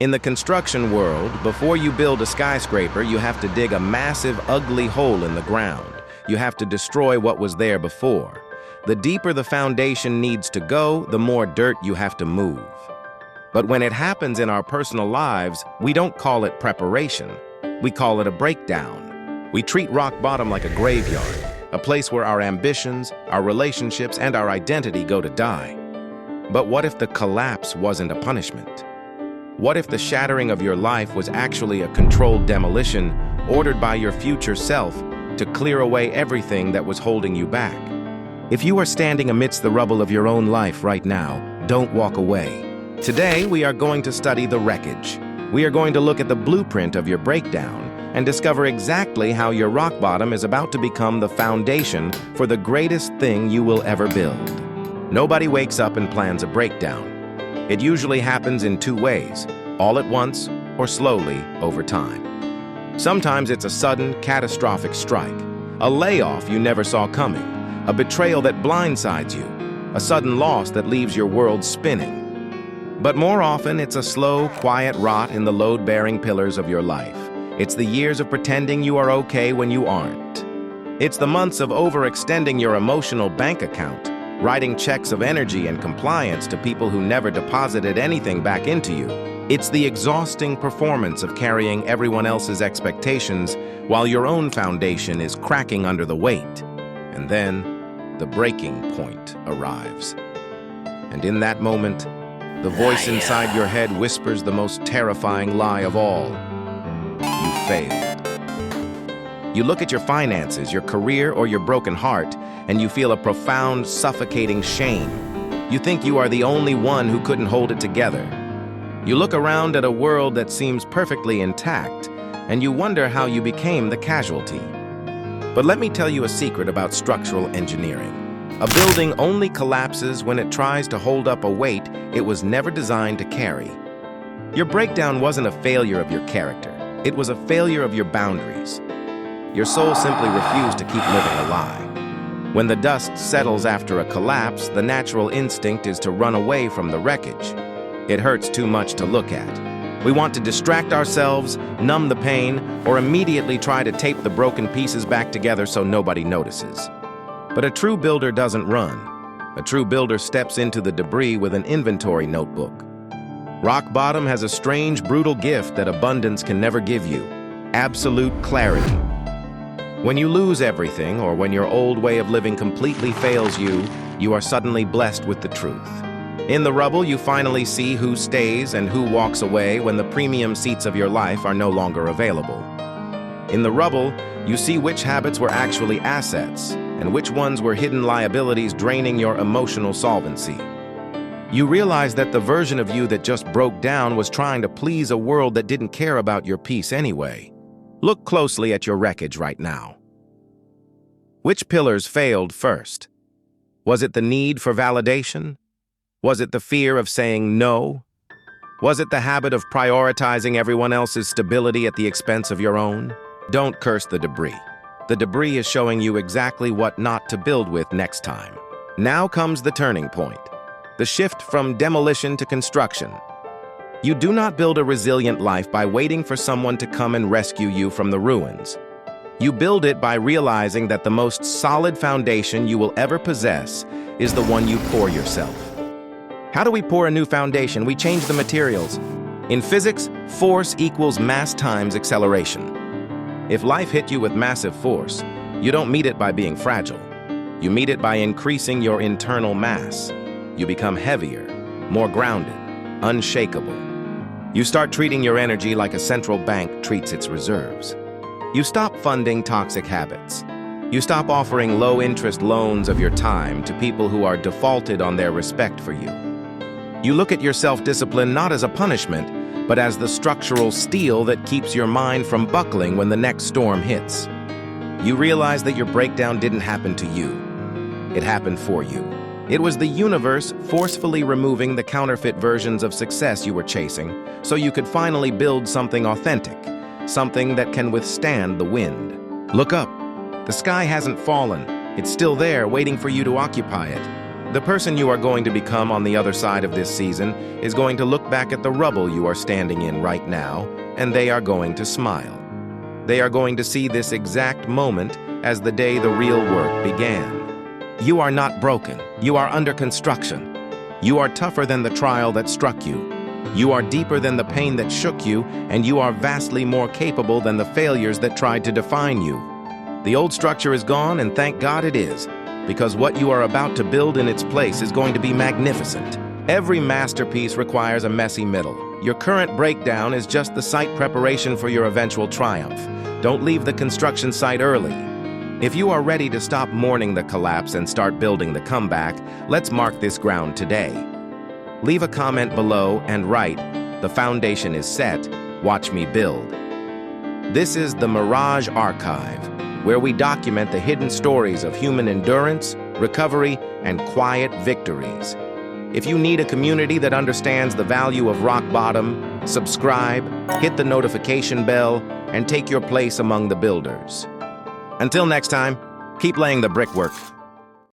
In the construction world, before you build a skyscraper, you have to dig a massive, ugly hole in the ground. You have to destroy what was there before. The deeper the foundation needs to go, the more dirt you have to move. But when it happens in our personal lives, we don't call it preparation. We call it a breakdown. We treat rock bottom like a graveyard, a place where our ambitions, our relationships, and our identity go to die. But what if the collapse wasn't a punishment? What if the shattering of your life was actually a controlled demolition ordered by your future self to clear away everything that was holding you back? If you are standing amidst the rubble of your own life right now, don't walk away. Today, we are going to study the wreckage. We are going to look at the blueprint of your breakdown and discover exactly how your rock bottom is about to become the foundation for the greatest thing you will ever build. Nobody wakes up and plans a breakdown. It usually happens in two ways, all at once or slowly over time. Sometimes it's a sudden, catastrophic strike, a layoff you never saw coming, a betrayal that blindsides you, a sudden loss that leaves your world spinning. But more often, it's a slow, quiet rot in the load-bearing pillars of your life. It's the years of pretending you are okay when you aren't. It's the months of overextending your emotional bank account, writing checks of energy and compliance to people who never deposited anything back into you. It's the exhausting performance of carrying everyone else's expectations while your own foundation is cracking under the weight. And then, the breaking point arrives. And in that moment, the voice inside your head whispers the most terrifying lie of all. You failed. You look at your finances, your career, or your broken heart, and you feel a profound, suffocating shame. You think you are the only one who couldn't hold it together. You look around at a world that seems perfectly intact, and you wonder how you became the casualty. But let me tell you a secret about structural engineering. A building only collapses when it tries to hold up a weight it was never designed to carry. Your breakdown wasn't a failure of your character. It was a failure of your boundaries. Your soul simply refused to keep living a lie. When the dust settles after a collapse, the natural instinct is to run away from the wreckage. It hurts too much to look at. We want to distract ourselves, numb the pain, or immediately try to tape the broken pieces back together so nobody notices. But a true builder doesn't run. A true builder steps into the debris with an inventory notebook. Rock bottom has a strange, brutal gift that abundance can never give you: absolute clarity. When you lose everything, or when your old way of living completely fails you, you are suddenly blessed with the truth. In the rubble, you finally see who stays and who walks away when the premium seats of your life are no longer available. In the rubble, you see which habits were actually assets, and which ones were hidden liabilities draining your emotional solvency. You realize that the version of you that just broke down was trying to please a world that didn't care about your peace anyway. Look closely at your wreckage right now. Which pillars failed first? Was it the need for validation? Was it the fear of saying no? Was it the habit of prioritizing everyone else's stability at the expense of your own? Don't curse the debris. The debris is showing you exactly what not to build with next time. Now comes the turning point, the shift from demolition to construction. You do not build a resilient life by waiting for someone to come and rescue you from the ruins. You build it by realizing that the most solid foundation you will ever possess is the one you pour yourself. How do we pour a new foundation? We change the materials. In physics, force equals mass times acceleration. If life hit you with massive force, you don't meet it by being fragile. You meet it by increasing your internal mass. You become heavier, more grounded, unshakable. You start treating your energy like a central bank treats its reserves. You stop funding toxic habits. You stop offering low-interest loans of your time to people who are defaulted on their respect for you. You look at your self-discipline not as a punishment, but as the structural steel that keeps your mind from buckling when the next storm hits. You realize that your breakdown didn't happen to you. It happened for you. It was the universe forcefully removing the counterfeit versions of success you were chasing so you could finally build something authentic, something that can withstand the wind. Look up. The sky hasn't fallen. It's still there, waiting for you to occupy it. The person you are going to become on the other side of this season is going to look back at the rubble you are standing in right now, and they are going to smile. They are going to see this exact moment as the day the real work began. You are not broken. You are under construction. You are tougher than the trial that struck you. You are deeper than the pain that shook you, and you are vastly more capable than the failures that tried to define you. The old structure is gone, and thank God it is, because what you are about to build in its place is going to be magnificent. Every masterpiece requires a messy middle. Your current breakdown is just the site preparation for your eventual triumph. Don't leave the construction site early. If you are ready to stop mourning the collapse and start building the comeback, let's mark this ground today. Leave a comment below and write, "The foundation is set, watch me build." This is the Mirage Archive, where we document the hidden stories of human endurance, recovery, and quiet victories. If you need a community that understands the value of rock bottom, subscribe, hit the notification bell, and take your place among the builders. Until next time, keep laying the brickwork.